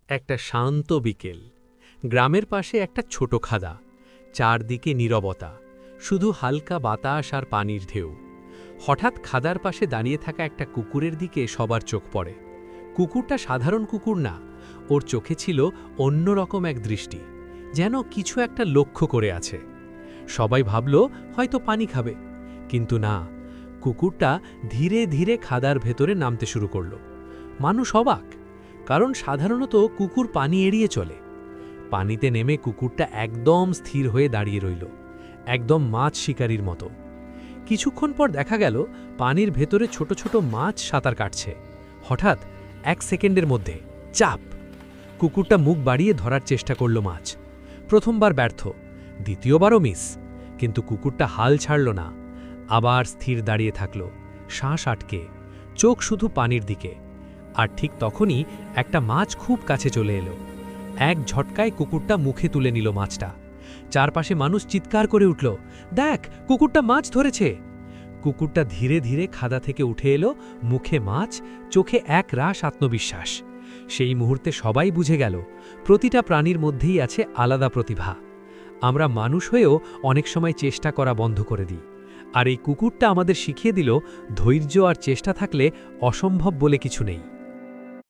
একটা শান্ত বিকেল। গ্রামের পাশে একটা ছোট খাদা, চারদিকে নীরবতা, শুধু হালকা বাতাস আর পানির ঢেউ। হঠাৎ খাদার পাশে দাঁড়িয়ে থাকা একটা কুকুরের দিকে সবার চোখ পড়ে। কুকুরটা সাধারণ কুকুর না, ওর চোখে ছিল অন্যরকম এক দৃষ্টি, যেন কিছু একটা লক্ষ্য করে আছে। সবাই ভাবল হয়তো পানি খাবে, কিন্তু না, কুকুরটা ধীরে ধীরে খাদার ভেতরে নামতে শুরু করল। মানুষ অবাক, কারণ সাধারণত কুকুর পানি এড়িয়ে চলে। পানিতে নেমে কুকুরটা একদম স্থির হয়ে দাঁড়িয়ে রইল, একদম মাছ শিকারীর মতো। কিছুক্ষণ পর দেখা গেল পানির ভেতরে ছোট ছোট মাছ সাঁতার কাটছে। হঠাৎ 1 সেকেন্ডের মধ্যে চাপ! কুকুরটা মুখ বাড়িয়ে ধরার চেষ্টা করল মাছ। প্রথমবার ব্যর্থ, দ্বিতীয়বারও মিস, কিন্তু কুকুরটা হাল ছাড়ল না। আবার স্থির দাঁড়িয়ে থাকল, শ্বাস আটকে, চোখ শুধু পানির দিকে। আর ঠিক তখনই একটা মাছ খুব কাছে চলে এলো। এক ঝটকায় কুকুরটা মুখে তুলে নিল মাছটা। চারপাশে মানুষ চিৎকার করে উঠল, দেখ, কুকুরটা মাছ ধরেছে! কুকুরটা ধীরে ধীরে খাদা থেকে উঠে এলো, মুখে মাছ, চোখে এক রাশ আত্মবিশ্বাস। সেই মুহূর্তে সবাই বুঝে গেল, প্রতিটা প্রাণীর মধ্যেই আছে আলাদা প্রতিভা। আমরা মানুষ হয়েও অনেক সময় চেষ্টা করা বন্ধ করে দিই। আর এই কুকুরটা আমাদের শিখিয়ে দিল, ধৈর্য আর চেষ্টা থাকলে অসম্ভব বলে কিছু নেই।